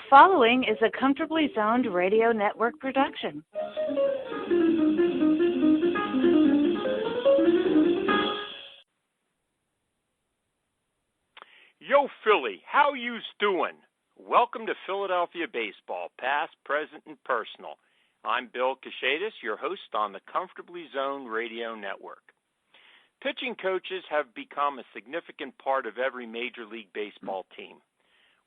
following is a Comfortably Zoned Radio Network production. Yo, Philly, how you's doing? Welcome to Philadelphia Baseball, past, present, and personal. I'm Bill Kashatus, your host on the Comfortably Zoned Radio Network. Pitching coaches have become a significant part of every Major League Baseball team.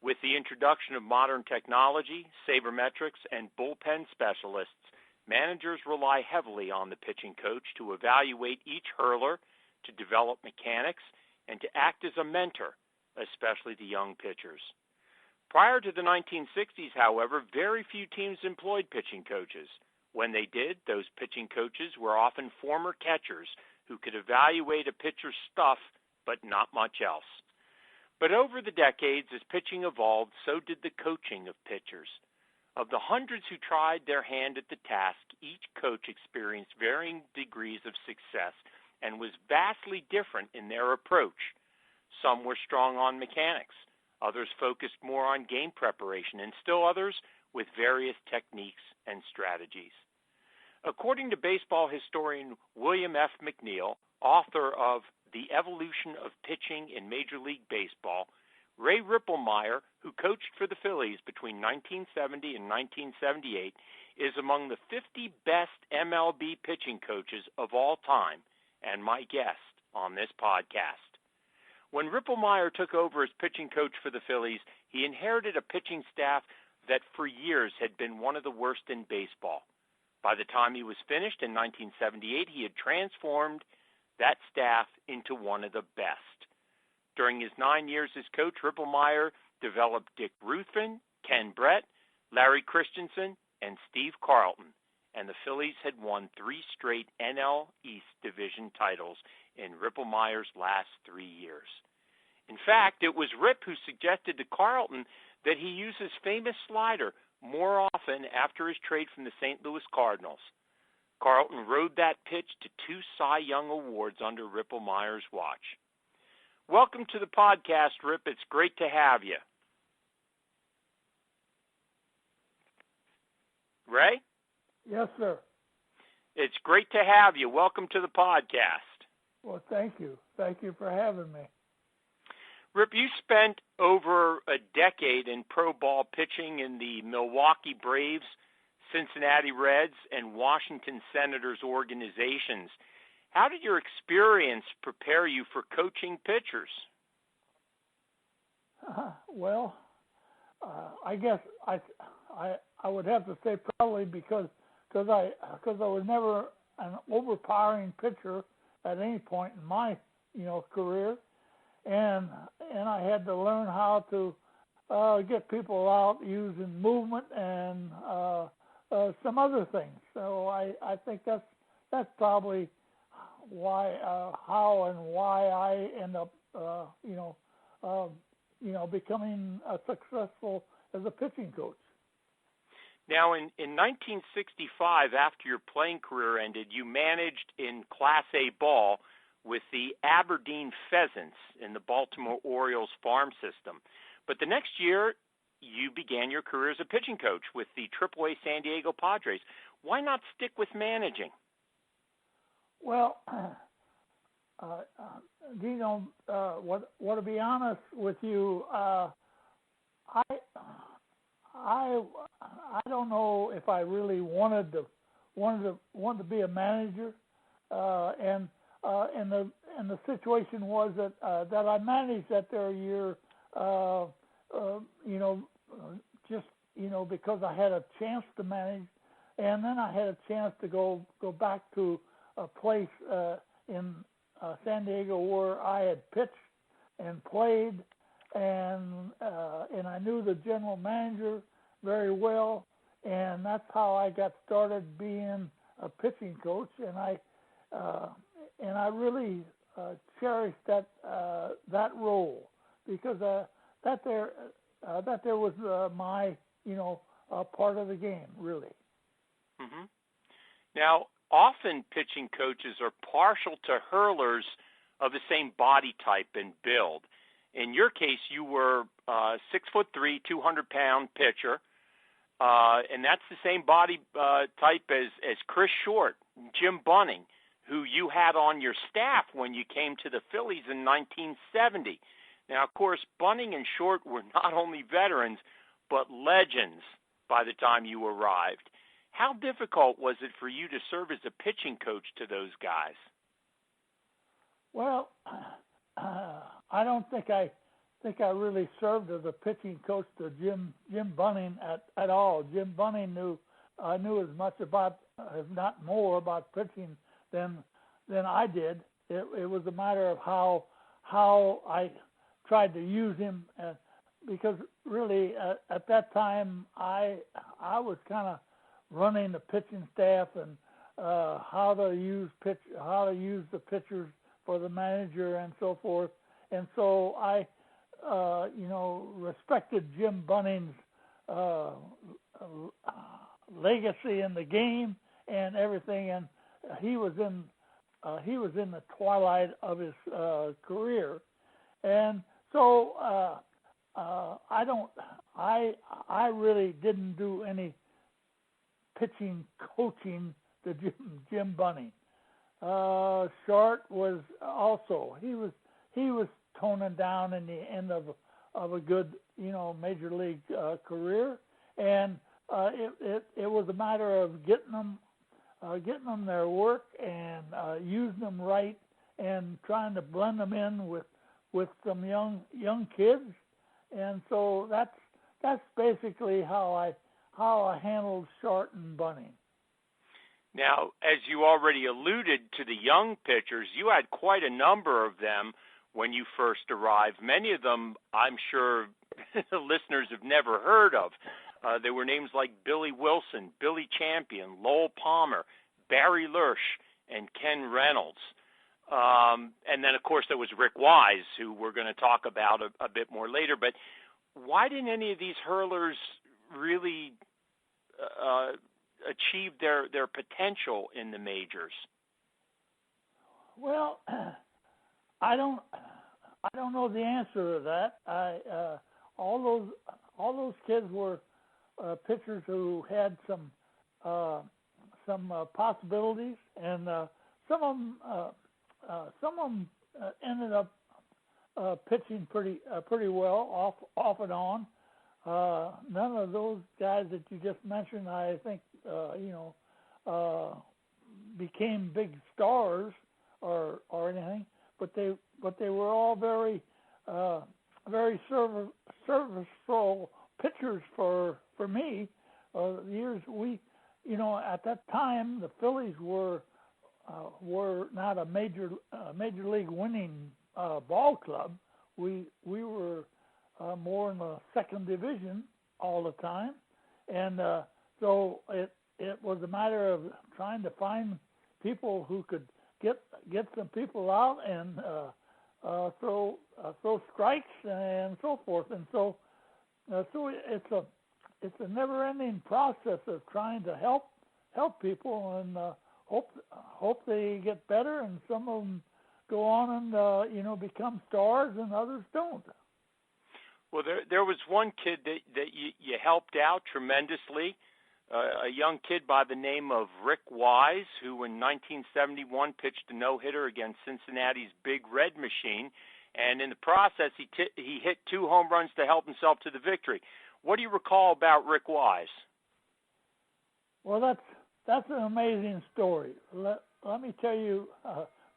With the introduction of modern technology, sabermetrics, and bullpen specialists, managers rely heavily on the pitching coach to evaluate each hurler, to develop mechanics, and to act as a mentor, especially to young pitchers. Prior to the 1960s, however, very few teams employed pitching coaches. When they did, those pitching coaches were often former catchers who could evaluate a pitcher's stuff, but not much else. But over the decades, as pitching evolved, so did the coaching of pitchers. Of the hundreds who tried their hand at the task, each coach experienced varying degrees of success and was vastly different in their approach. Some were strong on mechanics, others focused more on game preparation, and still others with various techniques and strategies. According to baseball historian William F. McNeil, author of The Evolution of Pitching in Major League Baseball, Ray Rippelmeyer, who coached for the Phillies between 1970 and 1978, is among the 50 best MLB pitching coaches of all time and my guest on this podcast. When Rippelmeyer took over as pitching coach for the Phillies, he inherited a pitching staff that for years had been one of the worst in baseball. By the time he was finished in 1978, he had transformed that staff into one of the best. During his 9 years as coach, Rippelmeyer developed Dick Ruthven, Ken Brett, Larry Christensen, and Steve Carlton, and the Phillies had won 3 straight NL East Division titles in Rippelmeyer's last 3 years. In fact, it was Rip who suggested to Carlton that he use his famous slider more often after his trade from the St. Louis Cardinals. Carlton rode that pitch to 2 Cy Young Awards under Rippelmeyer's watch. Welcome to the podcast, Rip. It's great to have you. Ray? Yes, sir. It's great to have you. Welcome to the podcast. Well, thank you. Thank you for having me. Rip, you spent over a decade in pro ball pitching in the Milwaukee Braves, Cincinnati Reds, and Washington Senators organizations. How did your experience prepare you for coaching pitchers? I guess I would have to say probably because I was never an overpowering pitcher at any point in my career, and I had to learn how to get people out using movement and some other things. So I think that's probably why how and why I end up becoming successful as a pitching coach. Now, in 1965, after your playing career ended, you managed in Class A ball with the Aberdeen Pheasants in the Baltimore Orioles farm system. But the next year, you began your career as a pitching coach with the AAA San Diego Padres. Why not stick with managing? Well, Dino, to be honest with you, I don't know if I really wanted to be a manager, and the situation was that I managed that there year, because I had a chance to manage, and then I had a chance to go back to a place in San Diego where I had pitched and played, and I knew the general manager very well, and that's how I got started being a pitching coach, and I really cherished that role because that there was my part of the game, really. Mm-hmm. Now, often pitching coaches are partial to hurlers of the same body type and build. In your case, you were 6'3", 200-pound pitcher, and that's the same body type as Chris Short, Jim Bunning, who you had on your staff when you came to the Phillies in 1970. Now, of course, Bunning and Short were not only veterans, but legends by the time you arrived. How difficult was it for you to serve as a pitching coach to those guys? Well, I don't think I really served as a pitching coach to Jim Bunning at all. Jim Bunning knew as much about, if not more, about pitching than I did. It was a matter of how I tried to use him, because really at that time I was kind of running the pitching staff and how to use the pitchers for the manager and so forth. And so I respected Jim Bunning's legacy in the game and everything, and he was in the twilight of his career, and so I really didn't do any pitching coaching to Jim Bunning. Short was also he was toning down in the end of a good major league career, and it was a matter of getting them their work and using them right and trying to blend them in with some young kids, and so that's basically how I handled Short and Bunning. Now, as you already alluded to the young pitchers, you had quite a number of them when you first arrived. Many of them, I'm sure, the listeners have never heard of. There were names like Billy Wilson, Billy Champion, Lowell Palmer, Barry Lurch, and Ken Reynolds. And then, of course, there was Rick Wise, who we're going to talk about a bit more later. But why didn't any of these hurlers really achieve their potential in the majors? Well, I don't know the answer to that. All those kids were pitchers who had some possibilities, and some of them ended up pitching pretty well off and on. None of those guys that you just mentioned, I think, became big stars or anything, but they were all very serviceable pitchers for me. Years at that time the Phillies were not a major league winning ball club. We were more in the second division all the time, and so it was a matter of trying to find people who could get some people out and throw strikes and so forth, and so it's a never-ending process of trying to help people and hope they get better, and some of them go on and become stars, and others don't. Well, there was one kid that you helped out tremendously, a young kid by the name of Rick Wise, who in 1971 pitched a no-hitter against Cincinnati's Big Red Machine, and in the process he hit 2 home runs to help himself to the victory. What do you recall about Rick Wise? Well, that's an amazing story. Let me tell you,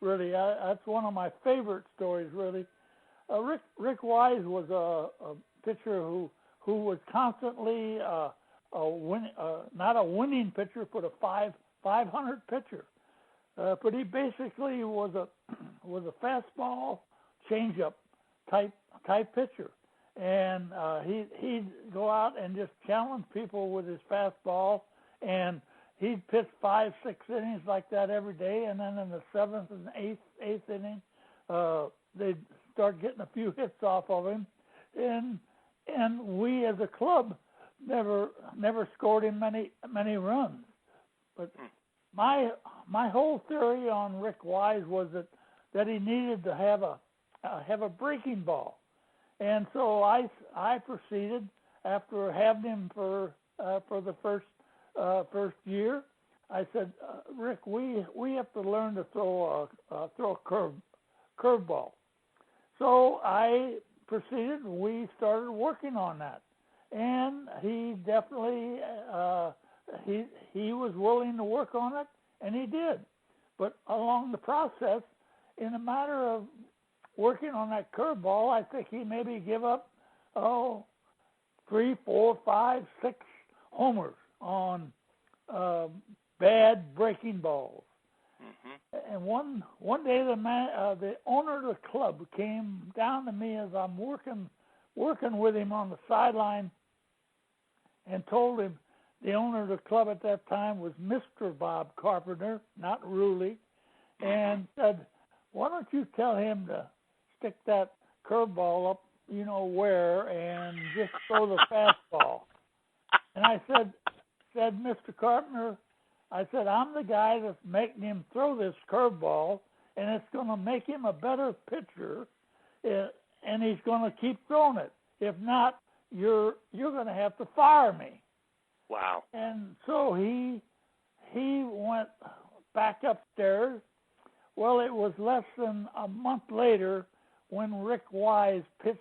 really, that's one of my favorite stories, really. Rick Wise was a pitcher who was constantly not a winning pitcher, but a 500 pitcher. But he basically was a fastball changeup type pitcher, and he'd go out and just challenge people with his fastball, and he'd pitch 5-6 innings like that every day, and then in the 7th and 8th inning, they'd start getting a few hits off of him, and we as a club never scored him many runs. But my whole theory on Rick Wise was that he needed to have a breaking ball, And so I proceeded after having him for the first year. I said, Rick, we have to learn to throw a curveball. So I proceeded. We started working on that, and he definitely he was willing to work on it, and he did. But along the process, in a matter of working on that curveball, I think he maybe give up 3, 4, 5, 6 homers on bad breaking balls. Mm-hmm. And one day the owner of the club came down to me as I'm working with him on the sideline, and told him, the owner of the club at that time was Mr. Bob Carpenter, not Ruley, and said, why don't you tell him to stick that curveball up, where, and just throw the fastball. And I said, Mr. Carpenter, I said, I'm the guy that's making him throw this curveball, and it's going to make him a better pitcher, and he's going to keep throwing it. If not, you're going to have to fire me. Wow. And so he went back upstairs. Well, it was less than a month later when Rick Wise pitched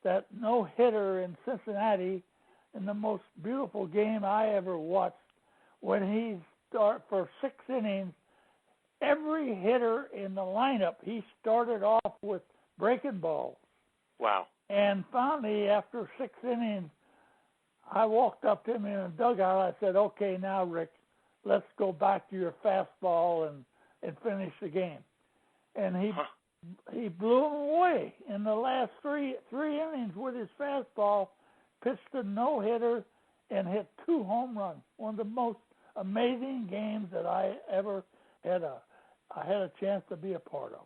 that no-hitter in Cincinnati in the most beautiful game I ever watched, when he started for 6 innings. Every hitter in the lineup, he started off with breaking balls. Wow. And finally, after 6 innings, I walked up to him in a dugout. I said, okay, now, Rick, let's go back to your fastball and finish the game. And he blew him away in the last three innings with his fastball, pitched a no-hitter, and hit 2 home runs. One of the most amazing games that I ever had a chance to be a part of.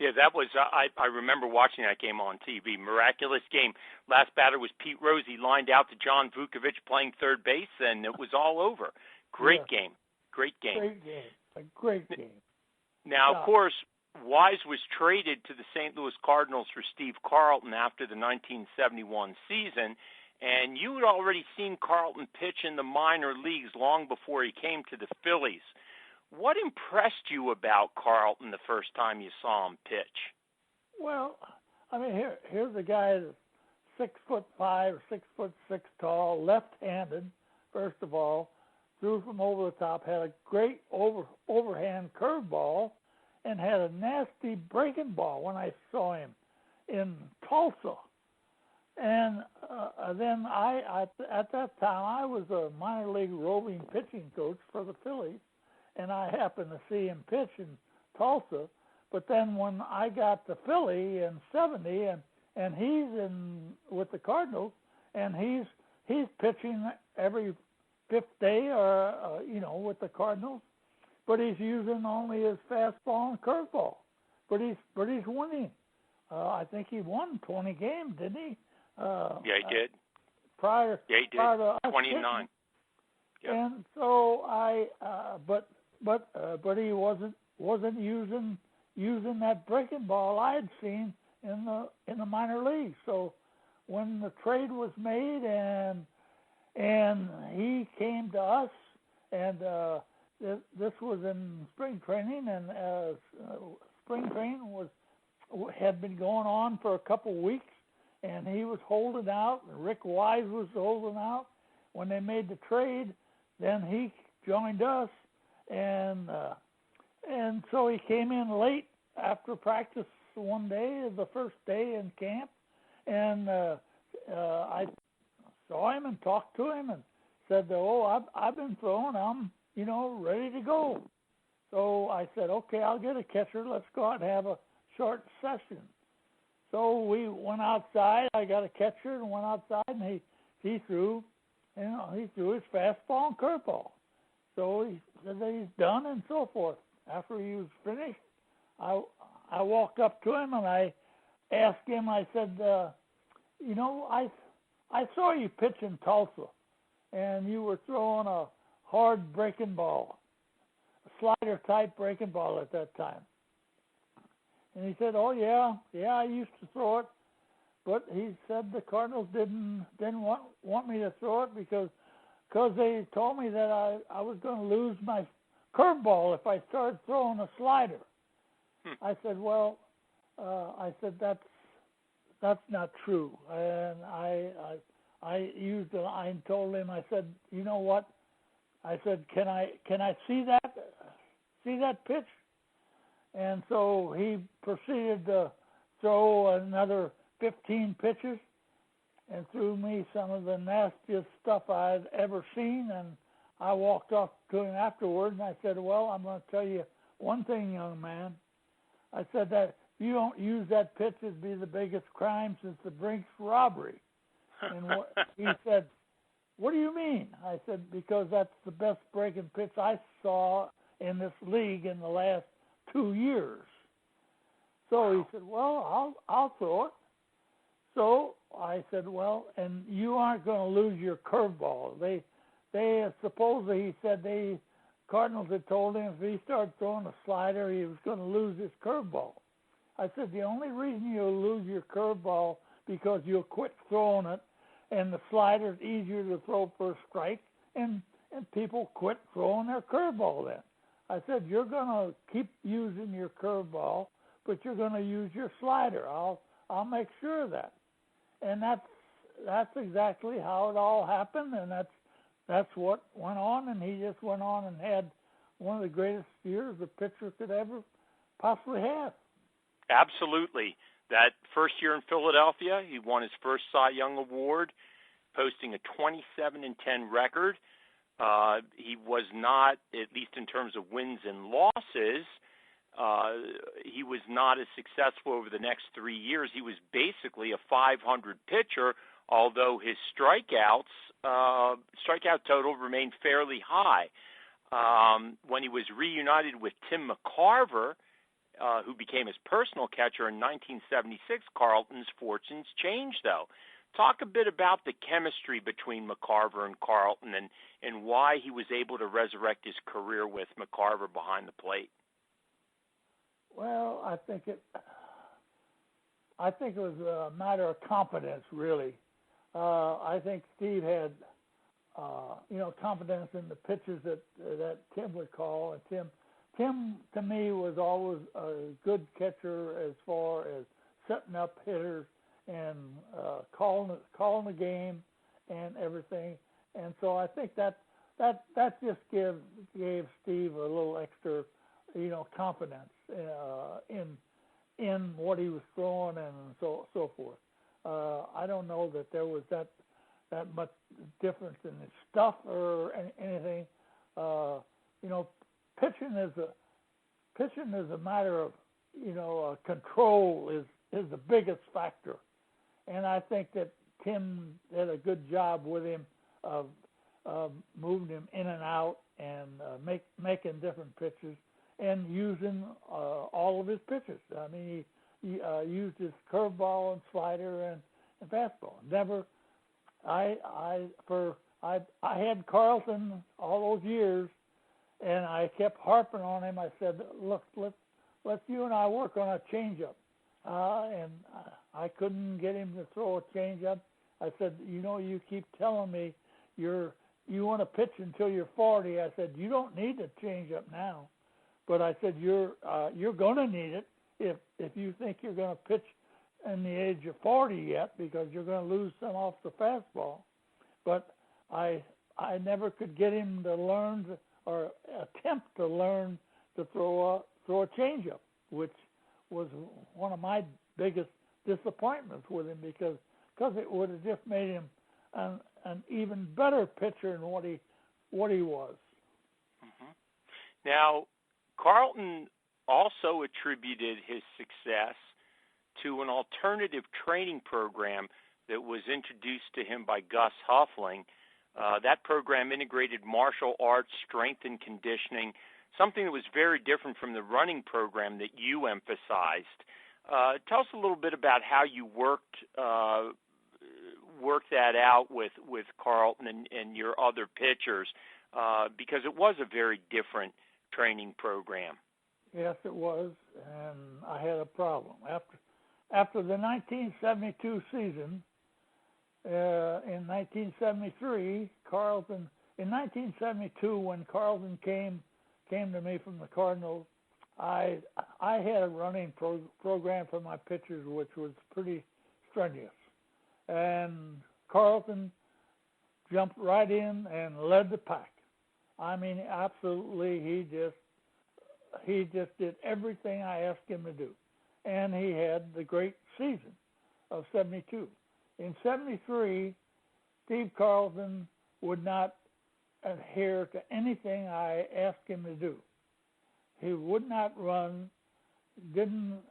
Yeah, that was, I remember watching that game on TV. Miraculous game. Last batter was Pete Rose. He lined out to John Vukovic playing third base, and it was all over. Great game. Great game. Great game. A great game. Now, of course, Wise was traded to the St. Louis Cardinals for Steve Carlton after the 1971 season, and you had already seen Carlton pitch in the minor leagues long before he came to the Phillies. What impressed you about Carlton the first time you saw him pitch? Well, I mean, here's a guy that's 6'5" or 6'6" tall, left-handed. First of all, threw from over the top, had a great overhand curveball, and had a nasty breaking ball when I saw him in Tulsa. And then at that time, I was a minor league roving pitching coach for the Phillies, and I happened to see him pitch in Tulsa. But then when I got to Philly in '70, and he's with the Cardinals, and he's pitching every 5th day, or with the Cardinals, but he's using only his fastball and curveball. But he's winning. I think he won 20 games, didn't he? Yeah, he did. Prior to 29. Yep. And so but he wasn't using that breaking ball I had seen in the minor leagues. So when the trade was made and he came to us, and this was in spring training, and spring training had been going on for a couple weeks, and he was holding out. Rick Wise was holding out. When they made the trade, then he joined us, and so he came in late after practice one day, the first day in camp, and I saw him and talked to him and said, I've been throwing, I'm ready to go. So I said, okay, I'll get a catcher. Let's go out and have a short session. So we went outside. I got a catcher and went outside, and he threw his fastball and curveball. So he said that he's done and so forth. After he was finished, I walked up to him and I asked him, I said, I saw you pitch in Tulsa, and you were throwing a hard breaking ball, a slider-type breaking ball at that time. And he said, oh, yeah, I used to throw it. but he said the Cardinals didn't want me to throw it because they told me that I was going to lose my curveball if I started throwing a slider. I said, well, that's not true, and I used the line, told him, I said, you know what? I said, can I see that pitch? And so he proceeded to throw another 15 pitches and threw me some of the nastiest stuff I'd ever seen. And I walked off to him afterward, and I said, well, I'm going to tell you one thing, young man. I said that if you don't use that pitch, it'd be the biggest crime since the Brinks robbery. And he said, what do you mean? I said, because that's the best breaking pitch I saw in this league in the last 2 years. So he said, well, I'll throw it. So I said, well, and you aren't going to lose your curveball. They supposedly, he said, Cardinals had told him if he started throwing a slider, he was going to lose his curveball. I said, the only reason you'll lose your curveball because you'll quit throwing it, and the slider's easier to throw for a strike, and people quit throwing their curveball then. I said, you're going to keep using your curveball, but you're going to use your slider. I'll make sure of that. And that's exactly how it all happened, and that's what went on, and he just went on and had one of the greatest years a pitcher could ever possibly have. Absolutely. That first year in Philadelphia, he won his first Cy Young Award, posting a 27-10 record. He was not, at least in terms of wins and losses, he was not as successful over the next 3 years. He was basically a 500 pitcher, although his strikeout total remained fairly high. When he was reunited with Tim McCarver, who became his personal catcher in 1976, Carlton's fortunes changed, though. Talk a bit about the chemistry between McCarver and Carlton and why he was able to resurrect his career with McCarver behind the plate. Well, I think it was a matter of confidence, really. I think Steve had, confidence in the pitches that Tim would call, and Tim, to me, was always a good catcher as far as setting up hitters and calling the game and everything. And so I think that just gave Steve a little extra, confidence in what he was throwing and so forth. I don't know that there was that much difference in his stuff or anything. Pitching is a matter of, control is the biggest factor. And I think that Tim did a good job with him of moving him in and out and making different pitches and using all of his pitches. I mean, he used his curveball and slider and fastball. Never, I had Carlton all those years, and I kept harping on him. I said, look, let's you and I work on a changeup. And I couldn't get him to throw a changeup. I said, you keep telling me you want to pitch until you're 40. I said, you don't need a changeup now. But I said, you're going to need it if you think you're going to pitch in the age of 40 yet, because you're going to lose some off the fastball. But I never could get him to learn or attempt to learn to throw a changeup, which was one of my biggest disappointments with him because it would have just made him an even better pitcher than what he was. Mm-hmm. Now, Carlton also attributed his success to an alternative training program that was introduced to him by Gus Huffling. That program integrated martial arts, strength and conditioning, something that was very different from the running program that you emphasized. Tell us a little bit about how you worked that out with Carlton and your other pitchers, because it was a very different training program. Yes, it was, and I had a problem. after the 1972 season, in 1973, Carlton. In 1972, when Carlton came to me from the Cardinals, I had a running program for my pitchers, which was pretty strenuous, and Carlton jumped right in and led the pack. I mean, absolutely, he just did everything I asked him to do, and he had the great season of 72. In 73, Steve Carlton would not adhere to anything I asked him to do. He would not run, didn't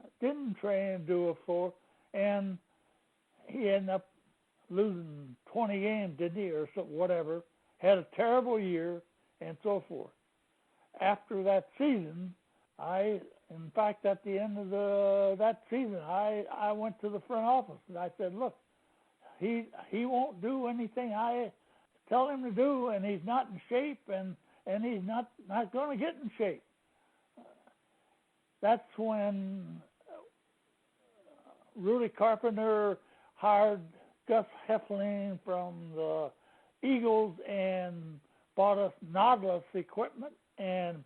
train and do it for, and he ended up losing 20 games, didn't he, or so, whatever, had a terrible year, and so forth. After that season, in fact, at the end of that season, I went to the front office, and I said, look, he won't do anything I tell him to do, and he's not in shape, and he's not going to get in shape. That's when Rudy Carpenter hired Gus Heflin from the Eagles and bought us Nautilus equipment, and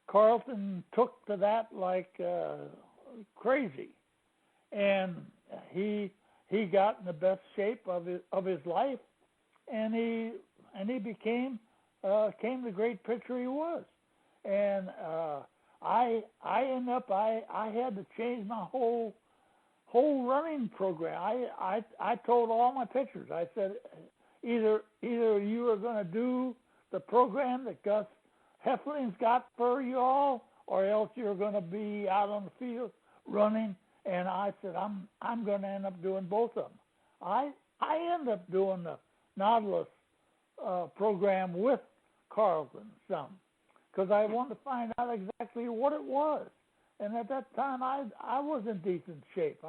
Carlton took to that like crazy, and he got in the best shape of his life, and he became the great pitcher he was, and I had to change my whole running program. I told all my pitchers, I said, either you are going to do the program that Gus Heflin's got for you all, or else you're going to be out on the field running. And I said, I'm going to end up doing both of them. I ended up doing the Nautilus program with Carlton some, because I wanted to find out exactly what it was. And at that time, I was in decent shape.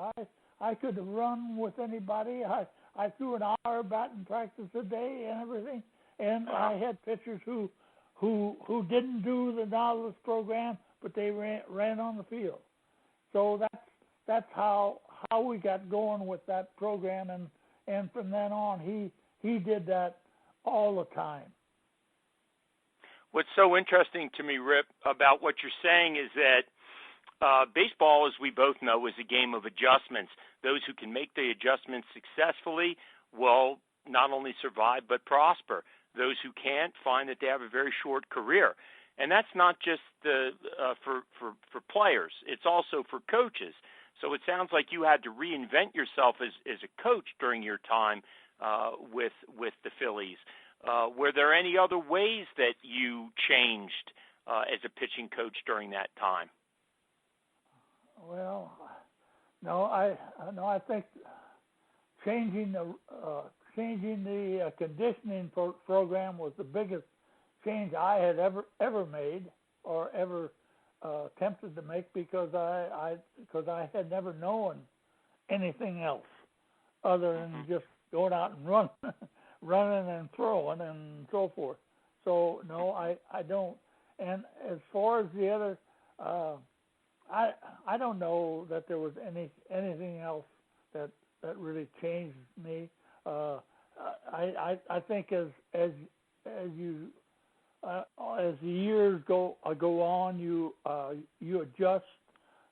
I could run with anybody. I threw an hour batting practice a day and everything. And I had pitchers who didn't do the Nautilus program, but they ran on the field. So that's how we got going with that program. And from then on, he did that all the time. What's so interesting to me, Rip, about what you're saying is that baseball, as we both know, is a game of adjustments. Those who can make the adjustments successfully will not only survive but prosper. Those who can't find that they have a very short career. And that's not just for players. It's also for coaches. So it sounds like you had to reinvent yourself as a coach during your time with the Phillies. Were there any other ways that you changed as a pitching coach during that time? Well, no, I think changing the conditioning program was the biggest change I had ever made or ever attempted to make, because I had never known anything else other than just going out and running and throwing and so forth. So no, I don't. And as far as the other, I don't know that there was anything else that really changed me. I think as the years go on, you adjust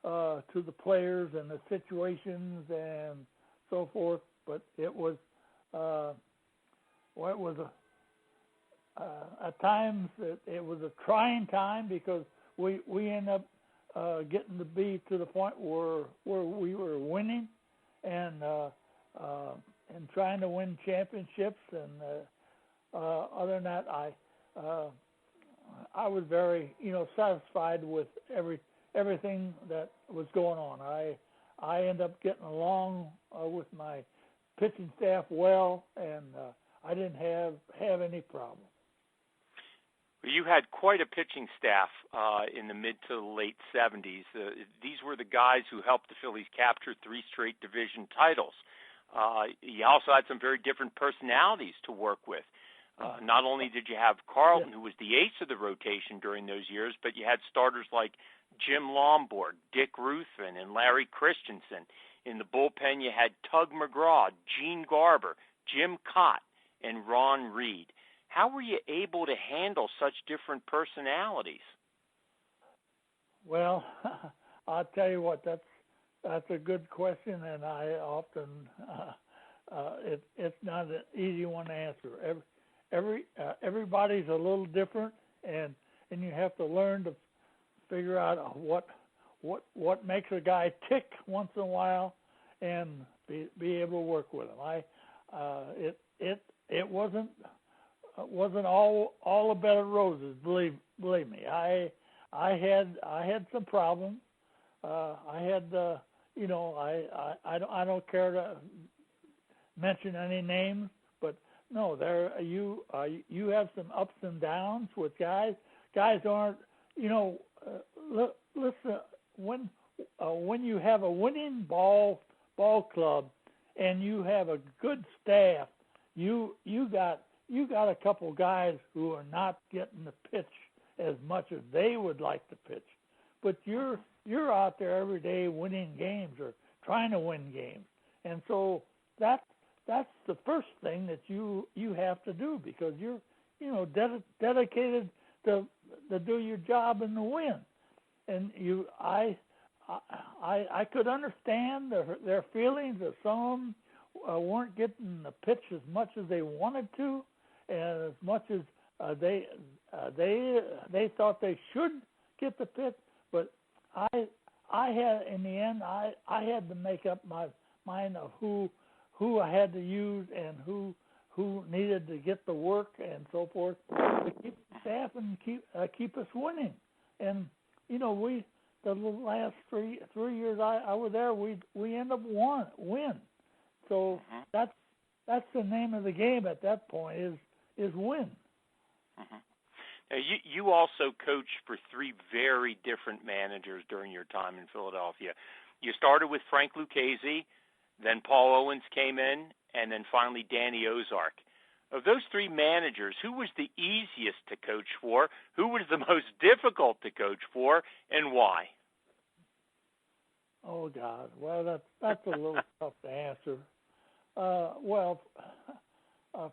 to the players and the situations and so forth. But it was at times it was a trying time, because we ended up getting to be to the point where we were winning and trying to win championships, and other than that, I was very satisfied with everything that was going on. I ended up getting along with my pitching staff well, and I didn't have any problem. You had quite a pitching staff in the mid to the late 70s. These were the guys who helped the Phillies capture 3 straight division titles. You also had some very different personalities to work with. Not only did you have Carlton, who was the ace of the rotation during those years, but you had starters like Jim Lombard, Dick Ruthven, and Larry Christensen. In the bullpen, you had Tug McGraw, Gene Garber, Jim Cott, and Ron Reed. How were you able to handle such different personalities? Well, I'll tell you what, that's a good question, and I often it's not an easy one to answer. Everybody's a little different, and you have to learn to figure out what makes a guy tick once in a while, and be able to work with him. It wasn't all a bed of roses. Believe me, I had some problems. I had I don't care to mention any names, but no, you have some ups and downs with guys. Guys aren't, listen, when you have a winning ball club and you have a good staff, you got a couple guys who are not getting the pitch as much as they would like to pitch, but you're out there every day winning games or trying to win games, and so that's the first thing that you have to do, because you're dedicated to do your job and to win. And I could understand their feelings that some weren't getting the pitch as much as they wanted to, and as much as they thought they should get the pitch. But I had, in the end, I had to make up my mind of who I had to use and who needed to get the work and so forth to keep the staff and keep us winning. And the last three years I was there, we ended up win. So that's the name of the game at that point is win. Mm-hmm. Now, you also coached for three very different managers during your time in Philadelphia. You started with Frank Lucchese, then Paul Owens came in, and then finally Danny Ozark. Of those three managers, who was the easiest to coach for? Who was the most difficult to coach for, and why? Oh God, well that's a little tough to answer.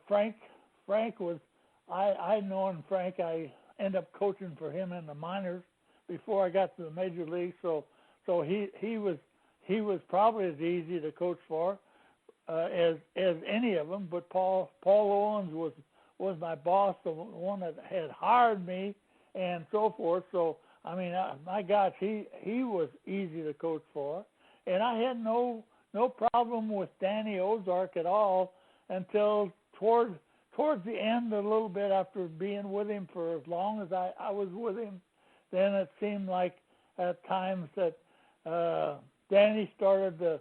Frank was. I'd known Frank. I ended up coaching for him in the minors before I got to the major league. So he was probably as easy to coach for as any of them. But Paul Owens was my boss, the one that had hired me, and so forth. So I mean, my gosh, he was easy to coach for, and I had no problem with Danny Ozark at all until towards the end, a little bit after being with him for as long as I was with him. Then it seemed like at times that Danny started to.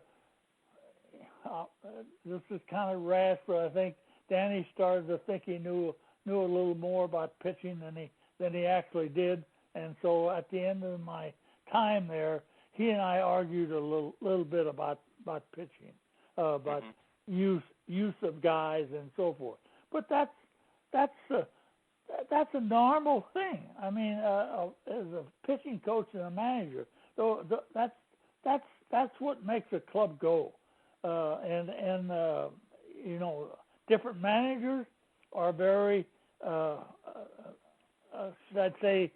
This is kind of rash, but I think Danny started to think he knew a little more about pitching than he actually did. And so at the end of my time there, he and I argued a little bit about pitching, about use of guys and so forth. But that's a normal thing. I mean, as a pitching coach and a manager, so that's what makes a club go. And different managers are very, should I say,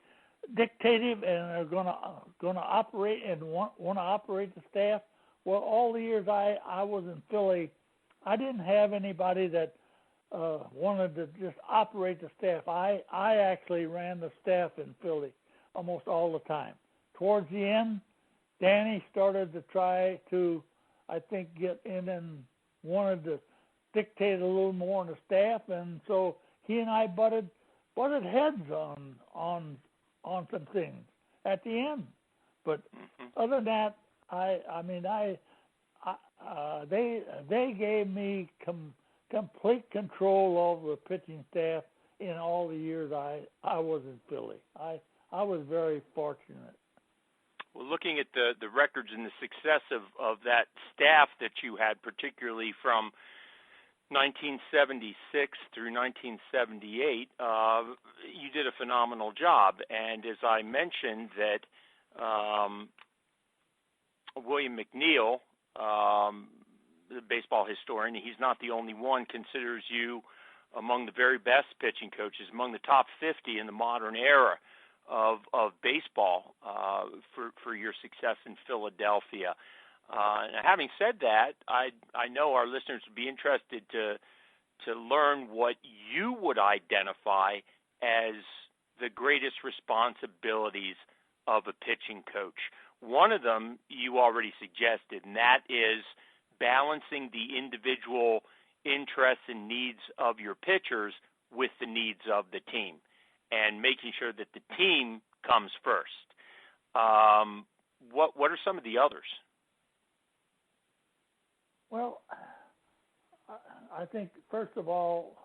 dictative, and are gonna operate and want to operate the staff. Well, all the years I was in Philly, I didn't have anybody that wanted to just operate the staff. I actually ran the staff in Philly almost all the time. Towards the end, Danny started to try to, I think, get in and wanted to dictate a little more on the staff, and so he and I butted heads on some things at the end. But other than that, they gave me complete control over the pitching staff in all the years I was in Philly. I was very fortunate. Well, looking at the records and the success of that staff that you had, particularly from 1976 through 1978, you did a phenomenal job. And as I mentioned, that William McNeil the baseball historian, he's not the only one, considers you among the very best pitching coaches, among the top 50 in the modern era of baseball for your success in Philadelphia. Having said that, I know our listeners would be interested to learn what you would identify as the greatest responsibilities of a pitching coach. One of them you already suggested, and that is balancing the individual interests and needs of your pitchers with the needs of the team and making sure that the team comes first. What are some of the others? Well, I think, first of all,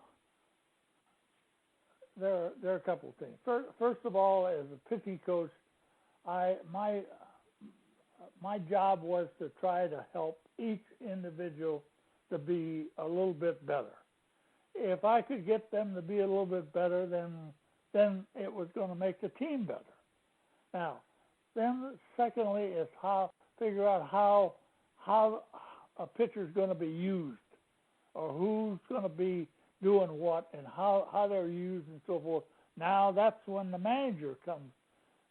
there are a couple of things. First of all, as a pitching coach, my job was to try to help each individual to be a little bit better. If I could get them to be a little bit better, then it was going to make the team better. Now, then secondly is figure out how a pitcher is going to be used, or who's going to be doing what, and how they're used and so forth. Now that's when the manager comes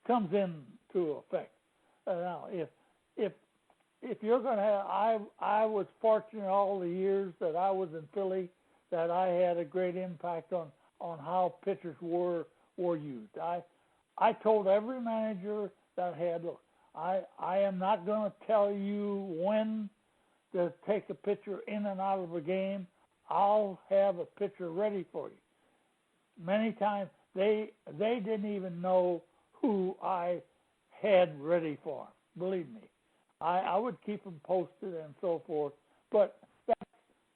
into effect. Now, if you're going to have, I was fortunate all the years that I was in Philly that I had a great impact on how pitchers were used. I told every manager that I had, look, I am not going to tell you when to take a pitcher in and out of a game. I'll have a pitcher ready for you. Many times they didn't even know who I had ready for them. Believe me, I would keep them posted and so forth. But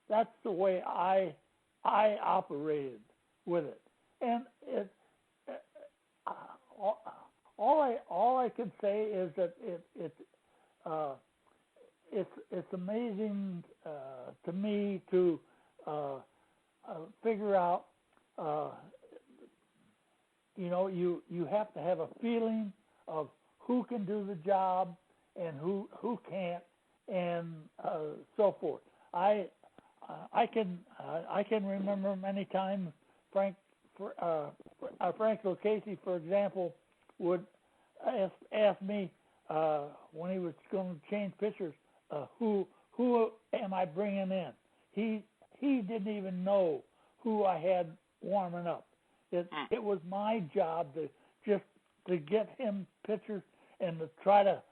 that's the way I operated with it. And all I can say is that it's amazing to me to figure out. You have to have a feeling of who can do the job and who can't, and so forth. I can remember many times Frank Lucchesi, for example, would ask me when he was going to change pitchers, who am I bringing in? He didn't even know who I had warming up. It was my job to get him pitchers and to try to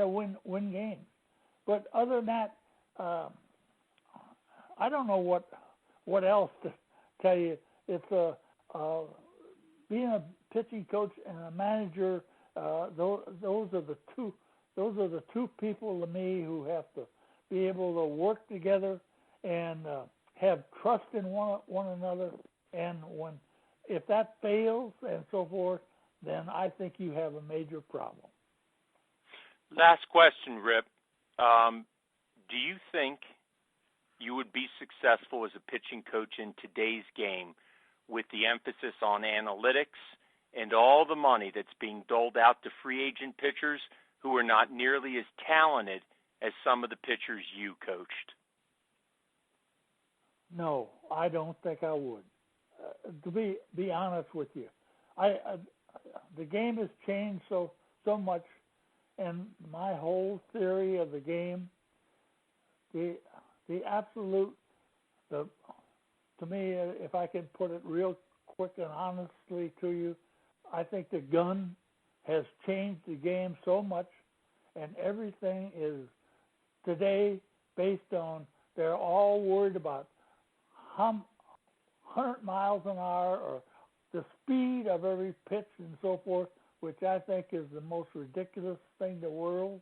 win games. But other than that, I don't know what else to tell you. It's being a pitching coach and a manager. Those are the two people to me who have to be able to work together and have trust in one another. And if that fails and so forth, then I think you have a major problem. Last question, Rip. Do you think you would be successful as a pitching coach in today's game with the emphasis on analytics and all the money that's being doled out to free agent pitchers who are not nearly as talented as some of the pitchers you coached? No, I don't think I would. To be honest with you, the game has changed so much, and my whole theory of the game, the absolute, to me, if I can put it real quick and honestly to you, I think the gun has changed the game so much, and everything is today based on, they're all worried about 100 miles an hour or the speed of every pitch and so forth, which I think is the most ridiculous thing in the world.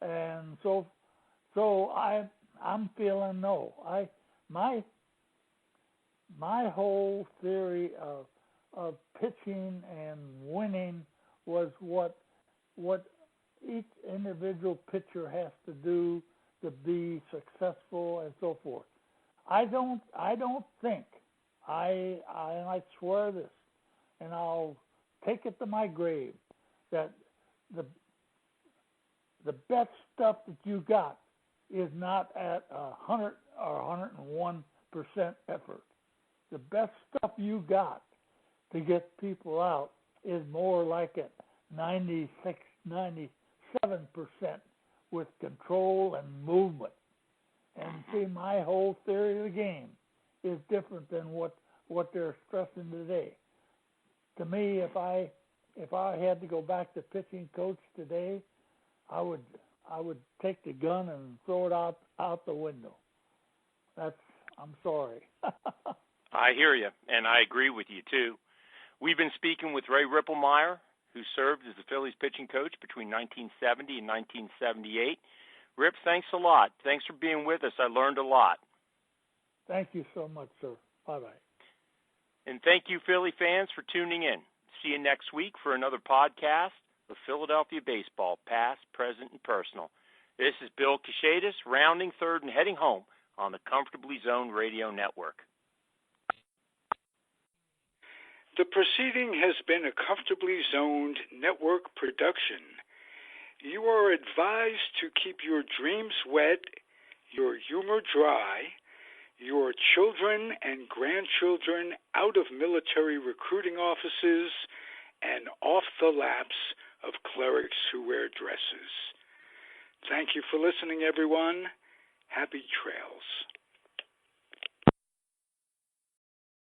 And so I'm feeling no. My whole theory of pitching and winning was what each individual pitcher has to do to be successful and so forth. I don't think, and I swear this, and I'll take it to my grave, that the best stuff that you got is not at 100 or 101% effort. The best stuff you got to get people out is more like at 96, 97% with control and movement. And see, my whole theory of the game is different than what they're stressing today. To me, if I had to go back to pitching coach today, I would take the gun and throw it out the window. I'm sorry. I hear you, and I agree with you too. We've been speaking with Ray Rippelmeyer, who served as the Phillies pitching coach between 1970 and 1978. Rip, thanks a lot. Thanks for being with us. I learned a lot. Thank you so much, sir. Bye-bye. And thank you, Philly fans, for tuning in. See you next week for another podcast of Philadelphia baseball, past, present, and personal. This is Bill Kashatus, rounding third and heading home on the Comfortably Zoned Radio Network. The proceeding has been a Comfortably Zoned Network production. You are advised to keep your dreams wet, your humor dry, your children and grandchildren out of military recruiting offices and off the laps of clerics who wear dresses. Thank you for listening, everyone. Happy trails.